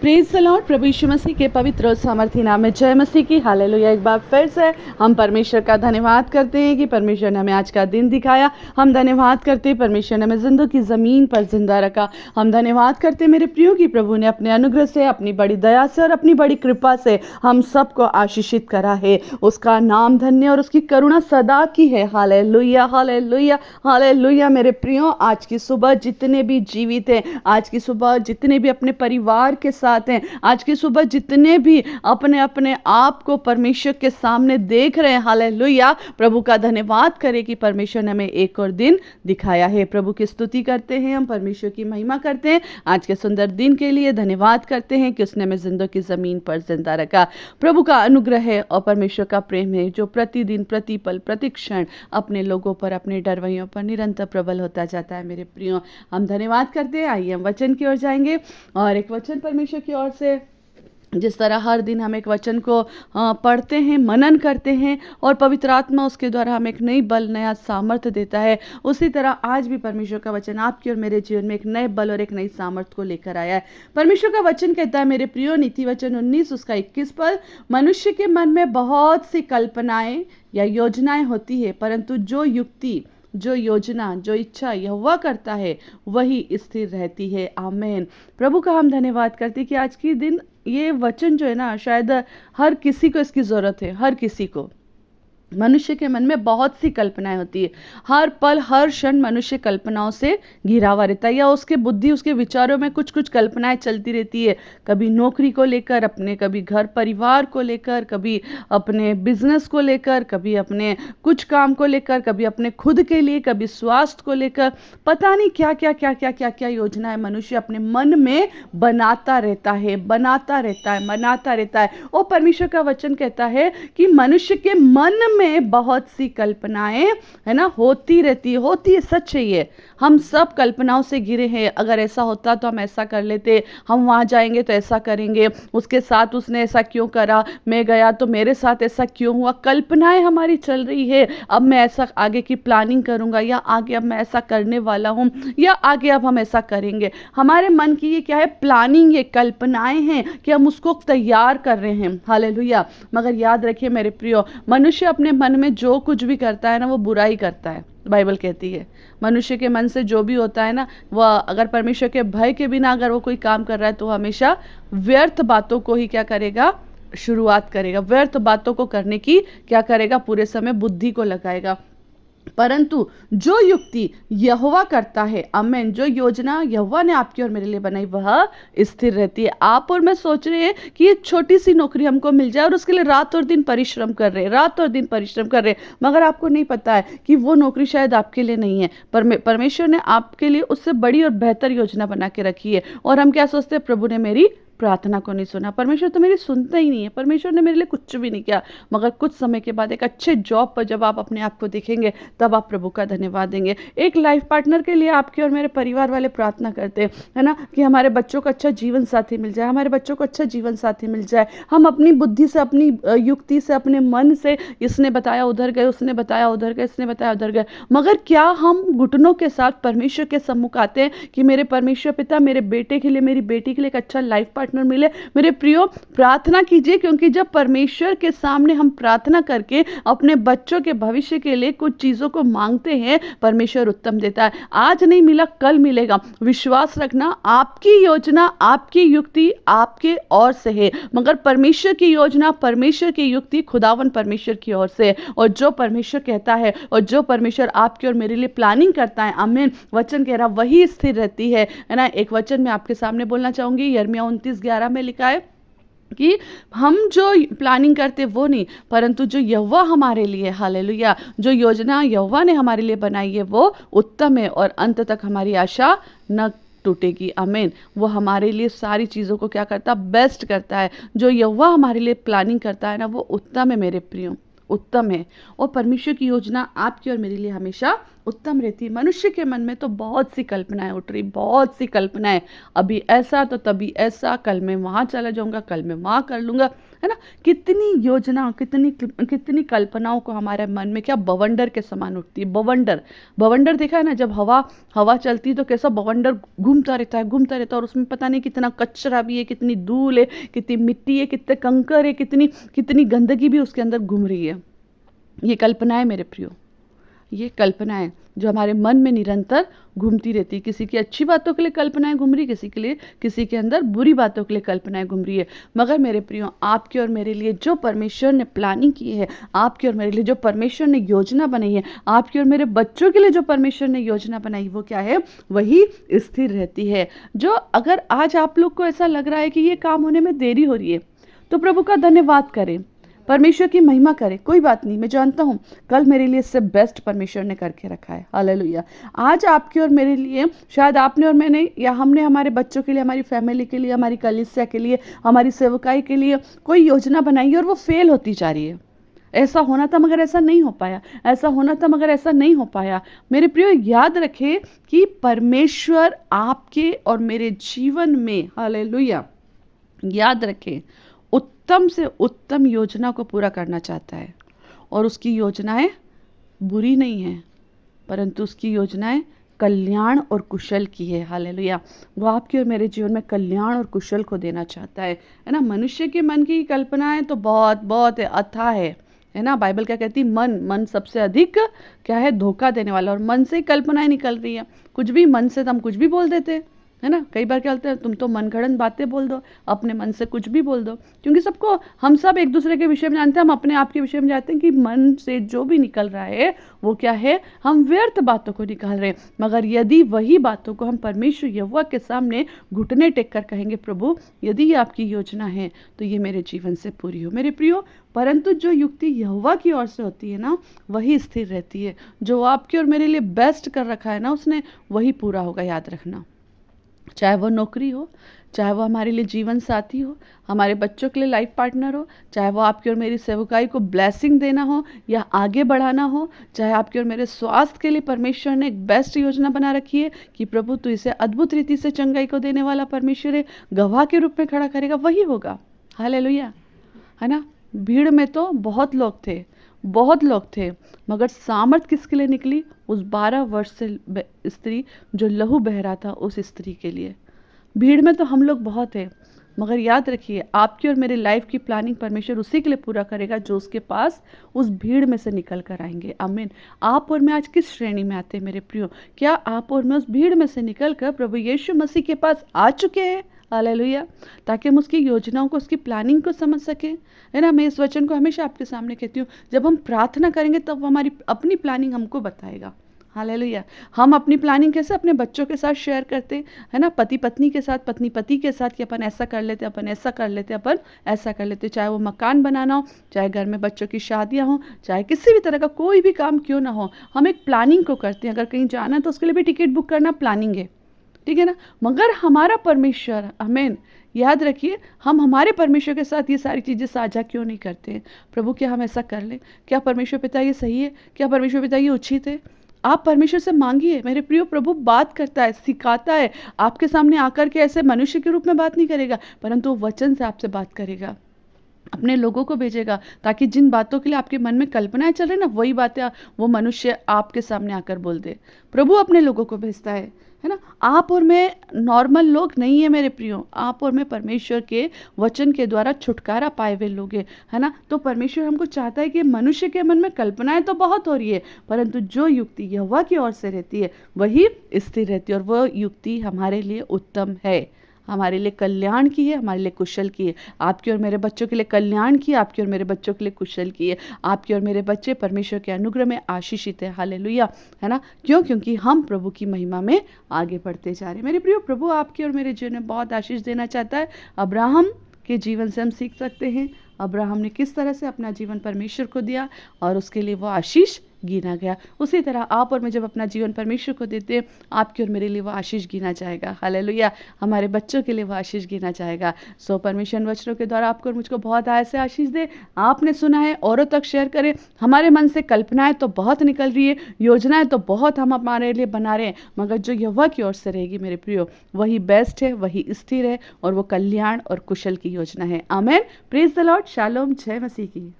Praise the lord. प्रभु यीशु मसीह के पवित्र और सामर्थी नाम में जय मसीह की। हालेलुया। एक बार फिर से हम परमेश्वर का धन्यवाद करते हैं कि परमेश्वर ने हमें आज का दिन दिखाया। हम धन्यवाद करते हैं परमेश्वर ने हमें जिंदगी की ज़मीन पर जिंदा रखा। हम धन्यवाद करते हैं मेरे प्रियो की प्रभु ने अपने अनुग्रह से, अपनी बड़ी दया से और अपनी बड़ी कृपा से हम सबको आशीषित करा है। उसका नाम धन्य और उसकी करुणा सदा की है। Hallelujah, hallelujah, hallelujah. मेरे प्रियो, आज की सुबह जितने भी जीवित हैं, आज की सुबह जितने भी अपने परिवार के साथ हैं, आज की सुबह जितने भी अपने अपने आप को परमेश्वर के सामने देख रहे हैं, हालेलुया, प्रभु का धन्यवाद करें कि परमेश्वर ने हमें एक और दिन दिखाया है। प्रभु की स्तुति करते हैं, हम परमेश्वर की महिमा करते हैं। आज के सुंदर दिन के लिए धन्यवाद करते हैं कि उसने हमें जिंदगी की जमीन पर जिंदा रखा। प्रभु का अनुग्रह है और परमेश्वर का प्रेम है जो प्रतिदिन, प्रतिपल, प्रतिक्षण अपने लोगों पर, अपने डरवैयों पर निरंतर प्रबल होता जाता है। मेरे प्रियो, हम धन्यवाद करते हैं। आइए हम वचन की ओर जाएंगे और एक वचन परमेश्वर की ओर से, जिस तरह हर दिन हम एक वचन को पढ़ते हैं, मनन करते हैं और पवित्र आत्मा उसके द्वारा हमें एक नई बल, नया सामर्थ्य देता है, उसी तरह आज भी परमेश्वर का वचन आपके और मेरे जीवन में एक नए बल और एक नई सामर्थ्य को लेकर आया है। परमेश्वर का वचन कहता है, मेरे प्रियो, नीति वचन 19 उसका 21 पद, मनुष्य के मन में बहुत सी कल्पनाएं या योजनाएं होती है, परंतु जो युक्ति, जो योजना, जो इच्छा यहोवा करता है वही स्थिर रहती है। आमीन। प्रभु का हम धन्यवाद करते हैं कि आज की दिन ये वचन जो है ना, शायद हर किसी को इसकी ज़रूरत है। हर किसी को, मनुष्य के मन में बहुत सी कल्पनाएं होती है। हर पल, हर क्षण मनुष्य कल्पनाओं से घिरा हुआ रहता है, या उसके बुद्धि, उसके विचारों में कुछ कुछ कल्पनाएं चलती रहती है। कभी नौकरी को लेकर, अपने कभी घर परिवार को लेकर, कभी अपने बिजनेस को लेकर, कभी अपने कुछ काम को लेकर, कभी अपने खुद के लिए, कभी स्वास्थ्य को लेकर। पता नहीं क्या क्या क्या क्या क्या क्या योजनाएं मनुष्य अपने मन में बनाता रहता है, बनाता रहता है, बनाता रहता है। और परमेश्वर का वचन कहता है कि मनुष्य के मन में बहुत सी कल्पनाएं, है ना, होती रहती है, होती है। सच है ये। हम सब कल्पनाओं से घिरे हैं। अगर ऐसा होता तो हम ऐसा कर लेते, हम वहां जाएंगे तो ऐसा करेंगे, उसके साथ उसने ऐसा क्यों करा, मैं गया तो मेरे साथ ऐसा क्यों हुआ। कल्पनाएं हमारी चल रही है, अब मैं ऐसा आगे की प्लानिंग करूंगा, या आगे अब मैं ऐसा करने वाला हूं, या आगे अब हम ऐसा करेंगे। हमारे मन की ये क्या है? प्लानिंग, ये कल्पनाएं हैं कि हम उसको तैयार कर रहे हैं। हालेलुया। मगर याद रखिए मेरे प्रियो, मनुष्य अपने मन में जो कुछ भी करता है ना, वो बुराई करता है। बाइबल कहती है मनुष्य के मन से जो भी होता है ना, वह अगर परमेश्वर के भय के बिना अगर वो कोई काम कर रहा है तो हमेशा व्यर्थ बातों को ही क्या करेगा? शुरुआत करेगा। व्यर्थ बातों को करने की क्या करेगा? पूरे समय बुद्धि को लगाएगा। परंतु जो युक्ति यहोवा करता है, आमीन, जो योजना यहोवा ने आपकी और मेरे लिए बनाई वह स्थिर रहती है। आप और मैं सोच रहे हैं कि ये छोटी सी नौकरी हमको मिल जाए और उसके लिए रात और दिन परिश्रम कर रहे हैं, रात और दिन परिश्रम कर रहे हैं, मगर आपको नहीं पता है कि वो नौकरी शायद आपके लिए नहीं है। परमेश्वर ने आपके लिए उससे बड़ी और बेहतर योजना बना के रखी है। और हम क्या सोचते हैं? प्रभु ने मेरी प्रार्थना को नहीं सुना, परमेश्वर तो मेरी सुनता ही नहीं है, परमेश्वर ने मेरे लिए कुछ भी नहीं किया। मगर कुछ समय के बाद एक अच्छे जॉब पर जब आप अपने आप को देखेंगे, तब आप प्रभु का धन्यवाद देंगे। एक लाइफ पार्टनर के लिए आपके और मेरे परिवार वाले प्रार्थना करते हैं, है ना, कि हमारे बच्चों को अच्छा जीवन साथी मिल जाए, हमारे बच्चों को अच्छा जीवन साथी मिल जाए। हम अपनी बुद्धि से, अपनी युक्ति से, अपने मन से, इसने बताया उधर गए, उसने बताया उधर गए, इसने बताया उधर गए। मगर क्या हम घुटनों के साथ परमेश्वर के सम्मुख आते हैं कि मेरे परमेश्वर पिता, मेरे बेटे के लिए, मेरी बेटी के लिए एक अच्छा लाइफ पार्टनर मिले? मेरे प्रियो, प्रार्थना कीजिए, क्योंकि जब परमेश्वर के सामने हम प्रार्थना करके अपने बच्चों के भविष्य के लिए कुछ चीजों को मांगते हैं, परमेश्वर उत्तम देता है। आज नहीं मिला, कल मिलेगा। विश्वास रखना, आपकी योजना, आपकी युक्ति आपके ओर से है, मगर परमेश्वर की योजना, परमेश्वर की युक्ति खुदावन परमेश्वर की ओर से है। और जो परमेश्वर कहता है और जो परमेश्वर आपके और मेरे लिए प्लानिंग करता है, आमीन, वचन कह रहा वही स्थिर रहती है ना। एक वचन मैं आपके सामने बोलना चाहूंगी, यिर्मयाह 29:11 में लिखा है कि हम जो प्लानिंग करते वो नहीं, परंतु जो यहोवा हमारे लिए, हालेलुया, जो योजना यहोवा ने हमारे लिए बनाई है वो उत्तम है और अंत तक हमारी आशा न टूटेगी। आमीन। वो हमारे लिए सारी चीज़ों को क्या करता? बेस्ट करता है। जो यहोवा हमारे लिए प्लानिंग करता है ना, वो उत्तम है मेरे प्रियो, उत्तम है। और परमेश्वर की योजना आपकी और मेरे लिए हमेशा उत्तम रहती है। मनुष्य के मन में तो बहुत सी कल्पनाएं उठ रही, बहुत सी कल्पनाएं, अभी ऐसा तो तभी ऐसा, कल मैं वहाँ चला जाऊँगा, कल मैं वहाँ कर लूँगा, है ना। कितनी योजना, कितनी कितनी कल्पनाओं को हमारे मन में क्या बवंडर के समान उठती है। बवंडर, बवंडर देखा है ना, जब हवा चलती है तो कैसा बवंडर घूमता रहता है और उसमें पता नहीं कितना कचरा भी है, कितनी धूल है, कितनी मिट्टी है, कितने कंकर है, कितनी कितनी गंदगी भी उसके अंदर घूम रही है। ये कल्पना है मेरे प्रियो, ये कल्पनाएं जो हमारे मन में निरंतर घूमती रहती है। किसी की अच्छी बातों के लिए कल्पनाएं घूम रही, किसी के अंदर बुरी बातों के लिए कल्पनाएं घूम रही है। मगर मेरे प्रियो, आपके और मेरे लिए जो परमेश्वर ने प्लानिंग की है, आपके और मेरे लिए जो परमेश्वर ने योजना बनाई है, आपके और मेरे बच्चों के लिए जो परमेश्वर ने योजना बनाई, वो क्या है? वही स्थिर रहती है। जो अगर आज आप लोग को ऐसा लग रहा है कि ये काम होने में देरी हो रही है, तो प्रभु का धन्यवाद करें, परमेश्वर की महिमा करें। कोई बात नहीं, मैं जानता हूँ कल मेरे लिए इससे बेस्ट परमेश्वर ने करके रखा है। हालेलुया। आज आपके और मेरे लिए, शायद आपने और मैंने या हमने हमारे बच्चों के लिए, हमारी फैमिली के लिए, हमारी कलीसिया के लिए, हमारी सेवकाई के लिए कोई योजना बनाई है और वो फेल होती जा रही है। ऐसा होना था मगर ऐसा नहीं हो पाया, ऐसा होना था मगर ऐसा नहीं हो पाया। मेरे प्रियो, याद रखें कि परमेश्वर आपके और मेरे जीवन में, हालेलुया, याद रखें, उत्तम से उत्तम योजना को पूरा करना चाहता है। और उसकी योजनाएं बुरी नहीं है, परंतु उसकी योजनाएं कल्याण और कुशल की है। हालेलुया। वो आपके और मेरे जीवन में कल्याण और कुशल को देना चाहता है ना। मनुष्य के मन की कल्पनाएं तो बहुत बहुत अथाह है ना। बाइबल क्या कहती है? मन सबसे अधिक क्या है? धोखा देने वाला। और मन से ही कल्पनाएं निकल रही है। कुछ भी मन से तो हम कुछ भी बोल देते हैं, है ना। कई बार क्या होता है, तुम तो मनगढ़ंत बातें बोल दो, अपने मन से कुछ भी बोल दो, क्योंकि हम सब एक दूसरे के विषय में जानते हैं, हम अपने आप के विषय में जानते हैं कि मन से जो भी निकल रहा है वो क्या है? हम व्यर्थ बातों को निकाल रहे हैं। मगर यदि वही बातों को हम परमेश्वर यहोवा के सामने घुटने टेक कर कहेंगे, प्रभु यदि ये आपकी योजना है तो ये मेरे जीवन से पूरी हो। मेरे प्रियो, परंतु जो युक्ति यहोवा की ओर से होती है ना, वही स्थिर रहती है। जो आपके और मेरे लिए बेस्ट कर रखा है ना उसने, वही पूरा होगा। याद रखना, चाहे वो नौकरी हो, चाहे वो हमारे लिए जीवन साथी हो, हमारे बच्चों के लिए लाइफ पार्टनर हो, चाहे वो आपकी और मेरी सेवकाई को ब्लेसिंग देना हो या आगे बढ़ाना हो, चाहे आपके और मेरे स्वास्थ्य के लिए परमेश्वर ने एक बेस्ट योजना बना रखी है कि प्रभु तू इसे अद्भुत रीति से चंगाई को देने वाला परमेश्वर है, गवाह के रूप में खड़ा करेगा, वही होगा। हालेलुया, है ना। भीड़ में तो बहुत लोग थे, मगर सामर्थ किसके लिए निकली? उस 12 वर्ष से स्त्री जो लहू बह रहा था, उस स्त्री के लिए। भीड़ में तो हम लोग बहुत हैं, मगर याद रखिए, आपकी और मेरे लाइफ की प्लानिंग परमेश्वर उसी के लिए पूरा करेगा जो उसके पास उस भीड़ में से निकल कर आएंगे। आमीन। आप और मैं आज किस श्रेणी में आते हैं मेरे प्रियो? क्या आप और मैं उस भीड़ में से निकल कर प्रभु यीशु मसीह के पास आ चुके हैं? हालेलुया। ताकि हम उसकी योजनाओं को, उसकी प्लानिंग को समझ सकें, है ना। मैं इस वचन को हमेशा आपके सामने कहती हूँ, जब हम प्रार्थना करेंगे तब वो हमारी अपनी प्लानिंग हमको बताएगा। हालेलुया। हम अपनी प्लानिंग कैसे अपने बच्चों के साथ शेयर करते हैं ना, पति पत्नी के साथ, पत्नी पति के साथ, कि अपन ऐसा कर लेते, अपन ऐसा कर लेते, अपन ऐसा कर लेते। चाहे वो मकान बनाना हो, चाहे घर में बच्चों की शादियां हो, चाहे किसी भी तरह का कोई भी काम क्यों ना हो, हम एक प्लानिंग को करते हैं। अगर कहीं जाना है तो उसके लिए भी टिकट बुक करना प्लानिंग है, ठीक है ना। मगर हमारा परमेश्वर, आमीन, याद रखिए, हम हमारे परमेश्वर के साथ ये सारी चीज़ें साझा क्यों नहीं करते हैं? प्रभु क्या हम ऐसा कर लें? क्या परमेश्वर पिता ये सही है? क्या परमेश्वर पिता ये उचित है? आप परमेश्वर से मांगिए मेरे प्रियो। प्रभु बात करता है, सिखाता है। आपके सामने आकर के ऐसे मनुष्य के रूप में बात नहीं करेगा, परंतु वचन से आपसे बात करेगा, अपने लोगों को भेजेगा, ताकि जिन बातों के लिए आपके मन में कल्पनाएं चल रही ना, वही बातें वो मनुष्य आपके सामने आकर बोल दे। प्रभु अपने लोगों को भेजता है ना। आप और मैं नॉर्मल लोग नहीं है मेरे प्रियो, आप और मैं परमेश्वर के वचन के द्वारा छुटकारा पाए हुए लोग हैं, है ना। तो परमेश्वर हमको चाहता है कि मनुष्य के मन में कल्पनाएं तो बहुत हो रही है, परंतु जो युक्ति यहोवा की ओर से रहती है वही स्थिर रहती है, और वह युक्ति हमारे लिए उत्तम है, हमारे लिए कल्याण की है, हमारे लिए कुशल की है। आपके और मेरे बच्चों के लिए कल्याण की है, आपके और मेरे बच्चों के लिए कुशल की है। आपके और मेरे बच्चे परमेश्वर के अनुग्रह में आशीषित है। हालेलुया, है ना। क्यों? क्योंकि हम प्रभु की महिमा में आगे बढ़ते जा रहे हैं। मेरे प्रियो, प्रभु आपके और मेरे जीवन में बहुत आशीष देना चाहता है। अब्राहम के जीवन से हम सीख सकते हैं, अब्राहम ने किस तरह से अपना जीवन परमेश्वर को दिया और उसके लिए वो आशीष गिना गया। उसी तरह आप और मैं जब अपना जीवन परमेश्वर को देते हैं, आपके और मेरे लिए वो आशीष गिना जाएगा। हालेलुया। हमारे बच्चों के लिए वो आशीष गिना जाएगा। सो परमेश्वर इन वचनों के द्वारा आपको और मुझको बहुत आय से आशीष दे। आपने सुना है, औरों तक शेयर करें। हमारे मन से कल्पनाएं तो बहुत निकल रही है, योजनाएं तो बहुत हम हमारे लिए बना रहे हैं, मगर जो यहोवा की ओर से रहेगी मेरे प्रियो, वही बेस्ट है, वही स्थिर है और वो कल्याण और कुशल की योजना है। आमेन। Praise the lord. शालोम। जय मसीह की।